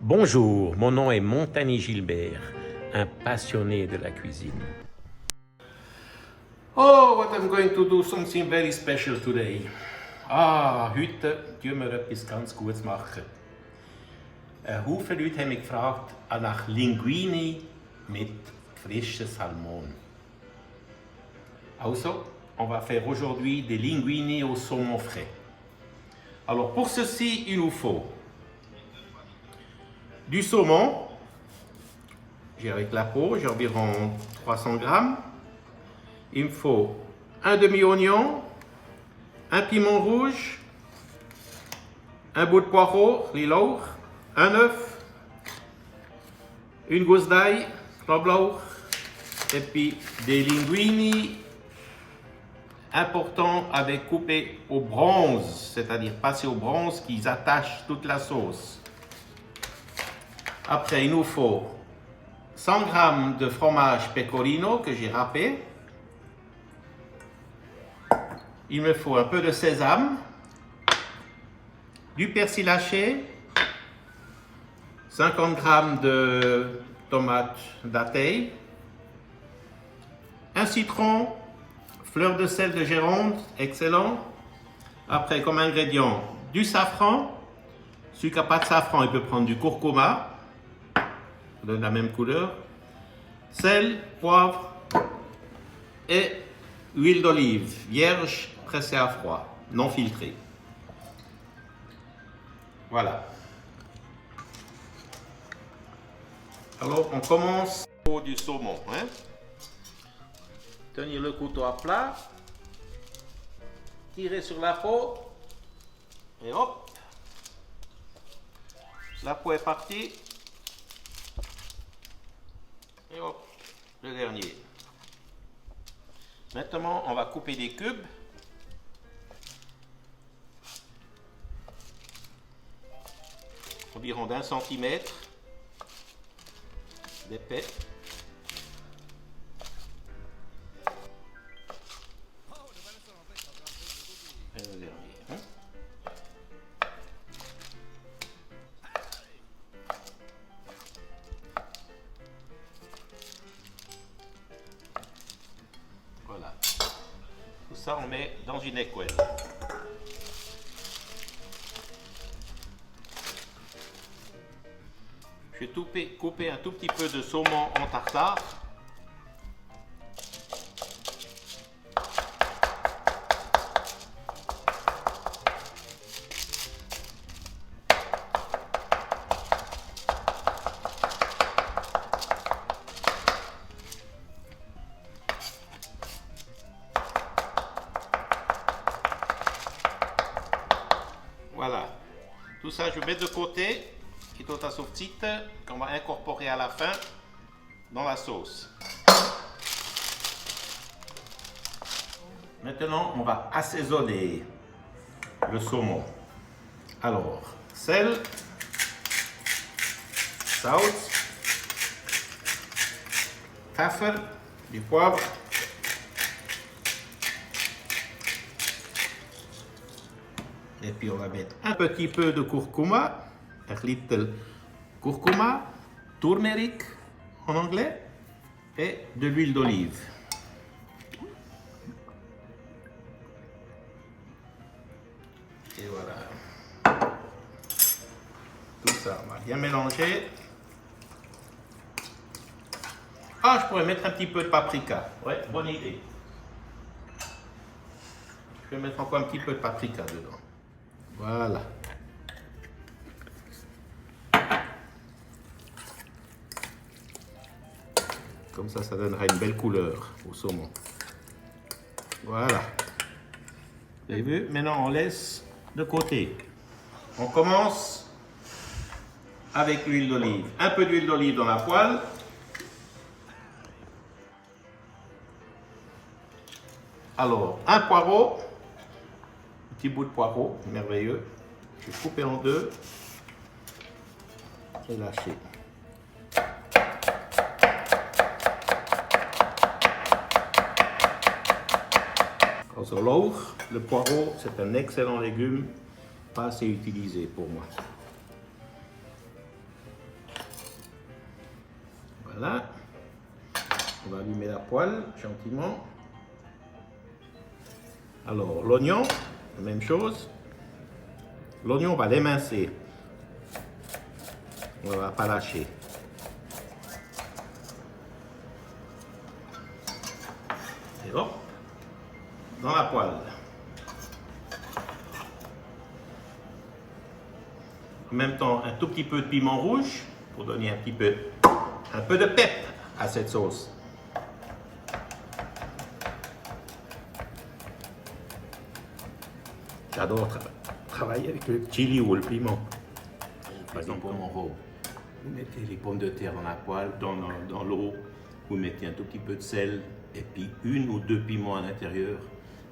Bonjour, mon nom est Montagny Gilbert, un passionné de la cuisine. Oh, what I'm going to do something very special today. Heute tun wir etwas ganz Gutes machen. Ein Haufen Leute haben mich gefragt nach Linguini mit frischem Salmon. Also, on va faire aujourd'hui des linguini au saumon frais. Alors pour ceci, il nous faut du saumon, j'ai avec la peau, j'ai environ 300 grammes. Il me faut un demi-oignon, un piment rouge, un bout de poireau, lilaur, un œuf, une gousse d'ail, knoblauch, et puis des linguini importants avec coupé au bronze, c'est-à-dire passé au bronze qui attachent toute la sauce. Après, il nous faut 100 g de fromage pecorino que j'ai râpé. Il me faut un peu de sésame, du persil haché, 50 g de tomates datei, un citron, fleur de sel de Gironde, excellent. Après, comme ingrédient, du safran. Celui qui n'a pas de safran, il peut prendre du curcuma, de la même couleur, sel, poivre et huile d'olive vierge pressée à froid, non filtrée. Voilà. Alors on commence au du saumon. Tenir le couteau à plat, tirer sur la peau et hop, la peau est partie. Et hop, le dernier. Maintenant, on va couper des cubes. Environ d'1 centimètre d'épais. Et le dernier. Voilà. Tout ça, on met dans une écuelle. Je vais couper un tout petit peu de saumon en tartare. Voilà, tout ça je mets de côté, qui est à petite, qu'on va incorporer à la fin dans la sauce. Maintenant, on va assaisonner le saumon. Alors, sel, Salz, Pfeffer, du poivre, et puis on va mettre un petit peu de curcuma, un little curcuma, turmeric en anglais, et de l'huile d'olive. Et voilà. Tout ça, on va bien mélanger. Ah, je pourrais mettre un petit peu de paprika. Ouais, bonne idée. Je vais mettre encore un petit peu de paprika dedans. Voilà. Comme ça donnera une belle couleur au saumon. Voilà. Vous avez vu? Maintenant, on laisse de côté. On commence avec l'huile d'olive. Un peu d'huile d'olive dans la poêle. Alors, un poireau. Petit bout de poireau, merveilleux. Je vais couper en deux et lâcher. Also lauch, le poireau, c'est un excellent légume, pas assez utilisé pour moi. Voilà. On va allumer la poêle gentiment. Alors, l'oignon, la même chose. L'oignon, on va l'émincer. On ne va pas lâcher. Et hop, dans la poêle. En même temps, un tout petit peu de piment rouge pour donner un peu de pep à cette sauce. J'adore travailler avec le chili ou le piment. Par exemple, pommes en rôle. Vous mettez les pommes de terre dans la poêle, dans l'eau. Vous mettez un tout petit peu de sel et puis 1 ou 2 piments à l'intérieur.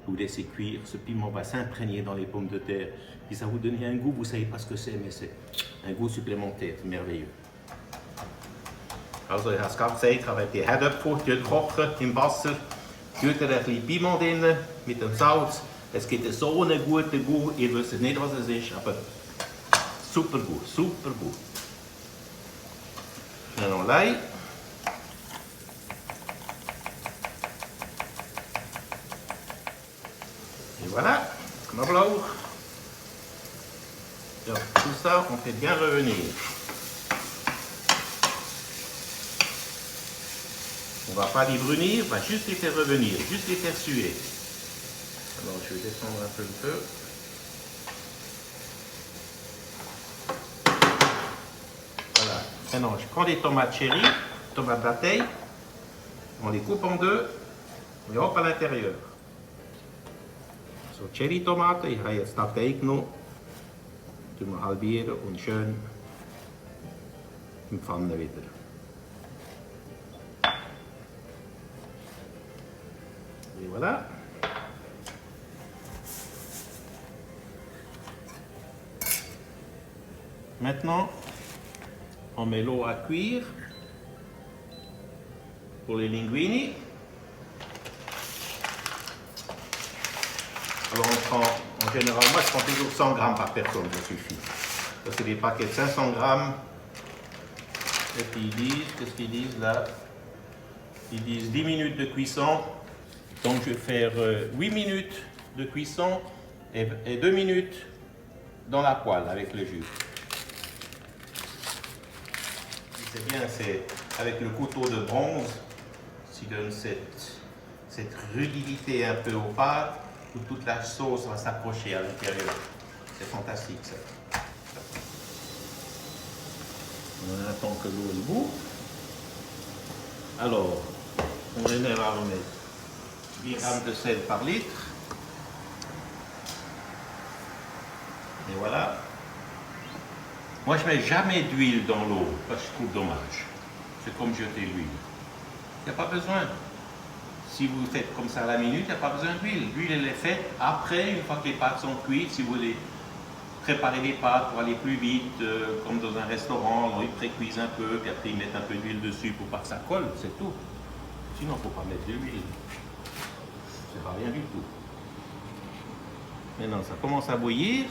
Vous laissez cuire. Ce piment va s'imprégner dans les pommes de terre. Et ça vous donne un goût, vous ne savez pas ce que c'est, mais c'est un goût supplémentaire, merveilleux. Also, ich habe es gerade gesagt, aber die Herdöpfel kochen im Wasser, tut ein bisschen Piment drin mit dem Salz. Es gibt so einen guten Goût, ihr wisst nicht, was es ist, aber super gut, super gut. Maintenant l'ail. Et voilà, Knoblauch. Donc, tout ça, on fait bien revenir. On ne va pas les brunir, on va juste les faire revenir, juste les faire suer. Alors, je vais descendre un peu le feu. Voilà. Maintenant, je prends des tomates cherry, tomates bataille, on les coupe en deux, et hop à l'intérieur. So, cherry tomaten, ich habe jetzt Datei genommen, tun wir halbieren und schön in die Pfanne wieder. Et voilà. Maintenant, on met l'eau à cuire pour les linguini. Alors on prend, en général, moi je prends toujours 100 grammes par personne, ça suffit. Ça c'est des paquets de 500 grammes. Et puis ils disent, qu'est-ce qu'ils disent là? Ils disent 10 minutes de cuisson. Donc je vais faire 8 minutes de cuisson et 2 minutes dans la poêle avec le jus. C'est bien, c'est avec le couteau de bronze qui donne cette rudité un peu aux pâtes, où toute la sauce va s'approcher à l'intérieur. C'est fantastique ça. On attend que l'eau est bout. Alors, on général on met 10 grammes de sel par litre. Et voilà. Moi, je ne mets jamais d'huile dans l'eau, parce que je trouve dommage. C'est comme jeter l'huile. Il n'y a pas besoin. Si vous faites comme ça à la minute, il n'y a pas besoin d'huile. L'huile, elle est faite après, une fois que les pâtes sont cuites. Si vous voulez préparer les pâtes pour aller plus vite, comme dans un restaurant, alors ils pré-cuisent un peu, puis après ils mettent un peu d'huile dessus pour pas que ça colle, c'est tout. Sinon, il ne faut pas mettre de l'huile. Ça ne sert à rien du tout. Maintenant, ça commence à bouillir.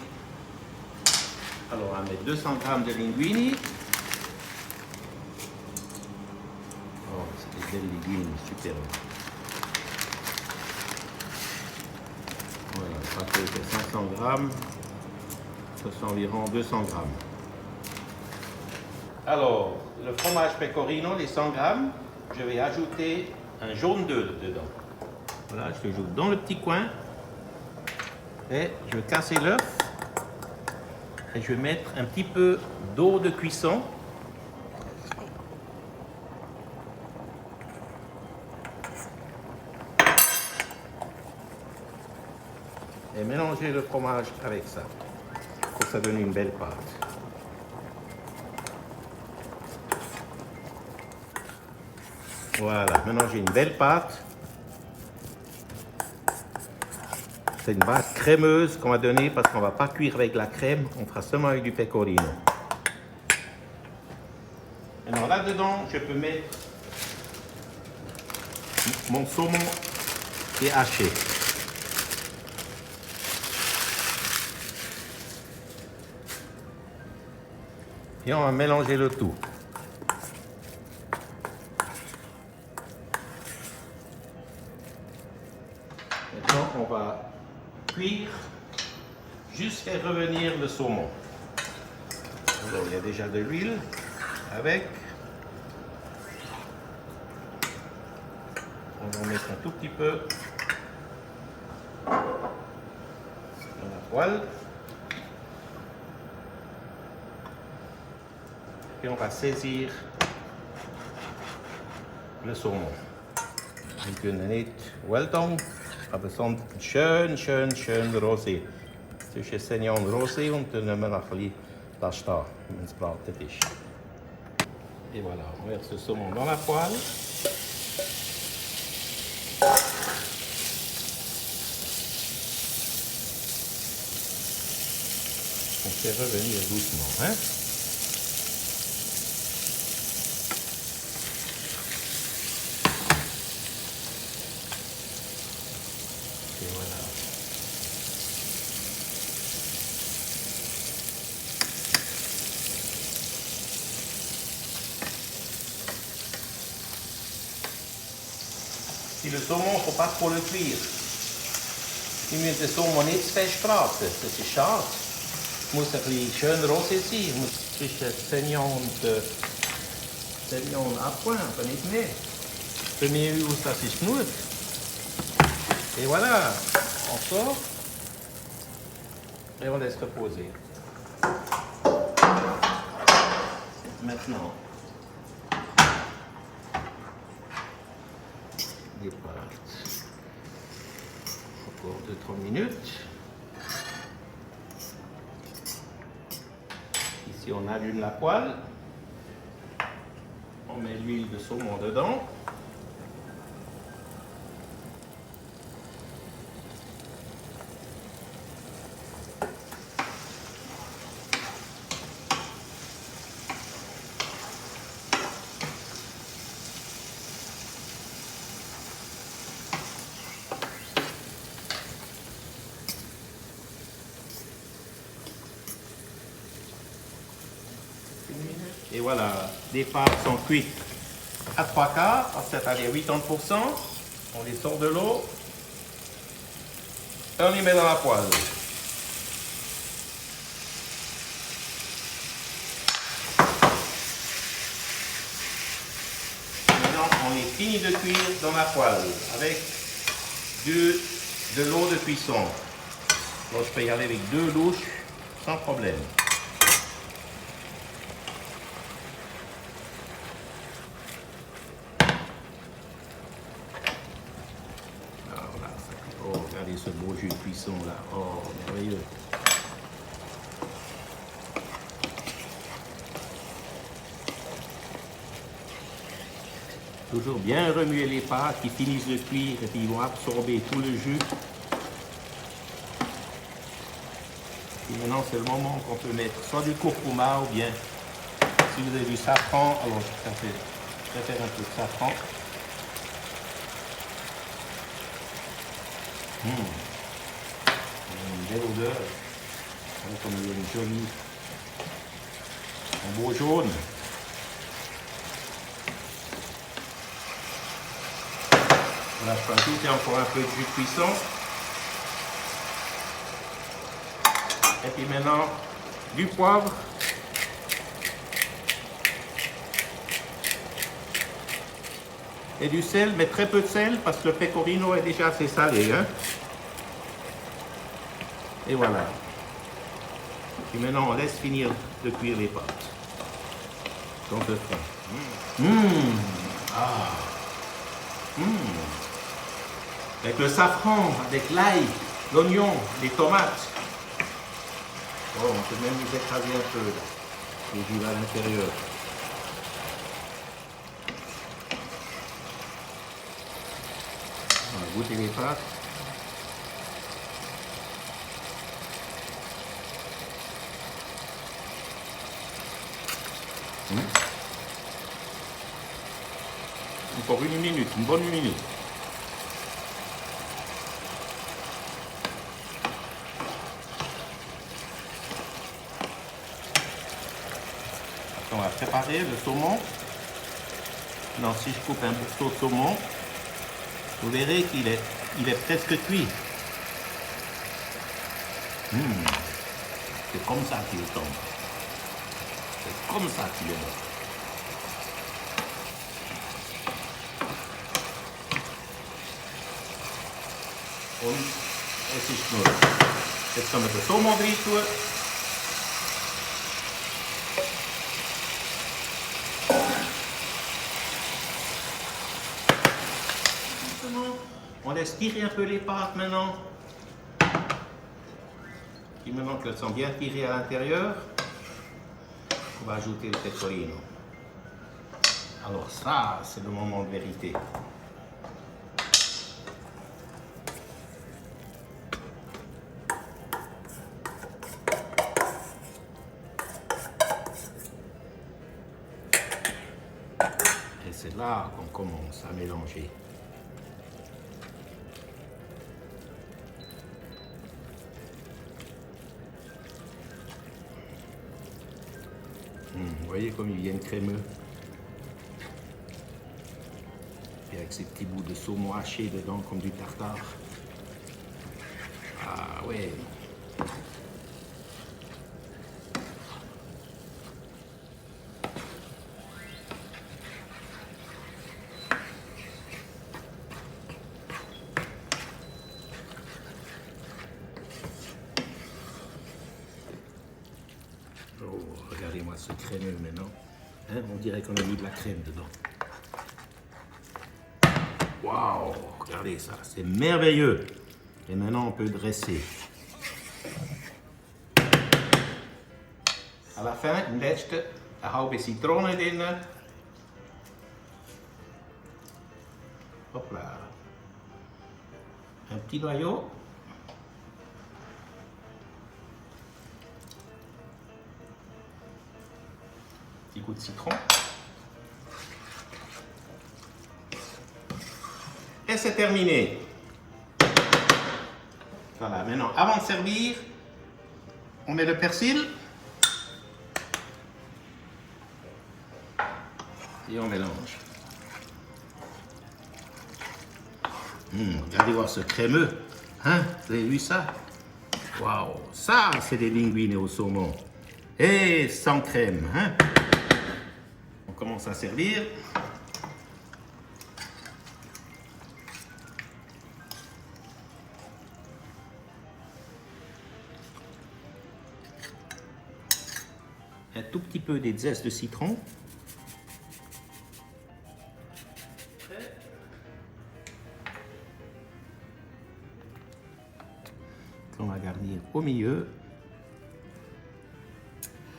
Alors, on va mettre 200 grammes de linguini. Oh, c'est des belles linguini, super. Voilà, ça fait 500 grammes. Ça fait environ 200 grammes. Alors, le fromage pecorino, les 100 grammes, je vais ajouter un jaune d'œuf dedans. Voilà, je le joue dans le petit coin. Et je vais casser l'œuf. Et je vais mettre un petit peu d'eau de cuisson. Et mélanger le fromage avec ça, pour que ça donne une belle pâte. Voilà, maintenant j'ai une belle pâte. C'est une base crémeuse qu'on va donner parce qu'on ne va pas cuire avec la crème, on fera seulement avec du pecorino. Alors là-dedans, je peux mettre mon saumon qui est haché. Et on va mélanger le tout. et revenir le saumon. Alors, il y a déjà de l'huile avec. On va mettre un tout petit peu dans la poêle. Et on va saisir le saumon. We kunnen niet weltong, aber sonst schön rosé. Dus je saignon rosé und dann nehmen wir noch ein bisschen das da, wenn es braten ist. Et voilà, on verse le saumon dans la poêle. On fait revenir doucement, hein. Et voilà. Si le saumon, il ne faut pas trop le cuire. Je moet de saumon niet fest braten, das ist schade. Es muss ein bisschen schön rosé sein, es muss zwischen saignant und abpoint, aber nicht mehr. Für mich aus, das ist genug. Et voilà, on sort et on laisse reposer. Maintenant, les pâtes. Encore 2-3 minutes. Ici, on allume la poêle. On met l'huile de saumon dedans. Et voilà, les pâtes sont cuites à 3/4, c'est-à-dire 80%. On les sort de l'eau. Et on les met dans la poêle. Maintenant, on les finit de cuire dans la poêle avec de l'eau de cuisson. Donc, je peux y aller avec 2 louches sans problème. Oh, regardez ce beau jus de cuisson là. Oh, merveilleux. Toujours bien remuer les pâtes qui finissent de cuire et puis ils vont absorber tout le jus. Et maintenant, c'est le moment qu'on peut mettre soit du curcuma ou bien, si vous avez du safran, alors je préfère un peu de safran. Une belle odeur, comme il y a une jolie, un beau jaune. Voilà, je peux ajouter encore un peu de jus de cuisson. Et puis maintenant, du poivre. Et du sel, mais très peu de sel parce que le pecorino est déjà assez salé. Hein? Et voilà. Et maintenant, on laisse finir de cuire les pâtes. Dans le fond. Avec le safran, avec l'ail, l'oignon, les tomates. Oh, on peut même les écraser un peu, là. Les jus à l'intérieur. On va goûter les pâtes. Encore une minute, une bonne minute. On va préparer le saumon. Non, si je coupe un morceau de saumon, vous verrez qu'il est presque cuit. C'est comme ça qu'il tombe. C'est comme ça qu'il est bon. Und es ist nur. Jetzt können wir den Saumon rein tun. On laisse tirer un peu les pâtes maintenant. Et maintenant qu'elles sont bien tirées à l'intérieur, on va ajouter le pecorino. Alors ça, c'est le moment de vérité. Et c'est là qu'on commence à mélanger. Vous voyez comme ils viennent crémeux. Et avec ces petits bouts de saumon haché dedans comme du tartare. Ah ouais. Oh, regardez-moi ce crémeux maintenant. Hein, on dirait qu'on a mis de la crème dedans. Waouh, regardez ça, c'est merveilleux. Et maintenant, on peut dresser. À la fin, une letzte, een halbe citrone drin. Hop là. Un petit noyau. Petit coup de citron. Et c'est terminé. Voilà, maintenant, avant de servir, on met le persil. Et on mélange. Regardez voir ce crémeux. Hein? Vous avez vu ça? Waouh! Ça, c'est des linguines au saumon. Et sans crème. Hein? On commence à servir. Un tout petit peu des zestes de citron. On va garnir au milieu.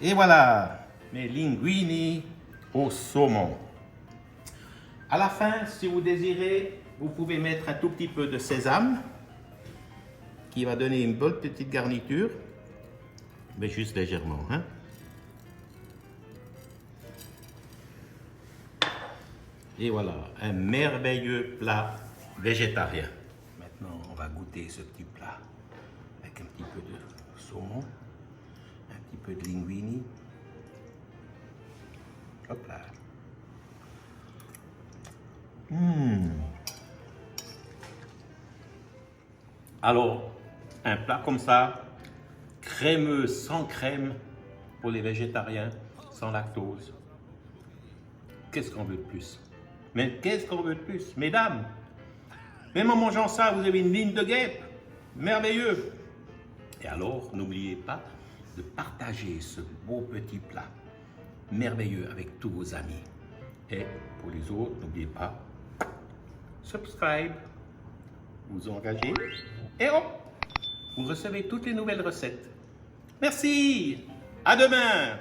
Et voilà, mes linguini au saumon. À la fin, si vous désirez, vous pouvez mettre un tout petit peu de sésame qui va donner une bonne petite garniture, mais juste légèrement. Hein? Et voilà, un merveilleux plat végétarien. Maintenant, on va goûter ce petit plat avec un petit peu de saumon, un petit peu de linguini. Hop là. Alors, un plat comme ça, crémeux, sans crème, pour les végétariens, sans lactose. Qu'est-ce qu'on veut de plus? Mais qu'est-ce qu'on veut de plus? Mesdames, même en mangeant ça, vous avez une ligne de guêpe. Merveilleux. Et alors, n'oubliez pas de partager ce beau petit plat merveilleux avec tous vos amis. Et pour les autres, n'oubliez pas, subscribe, vous engagez, et hop, vous recevez toutes les nouvelles recettes. Merci, à demain.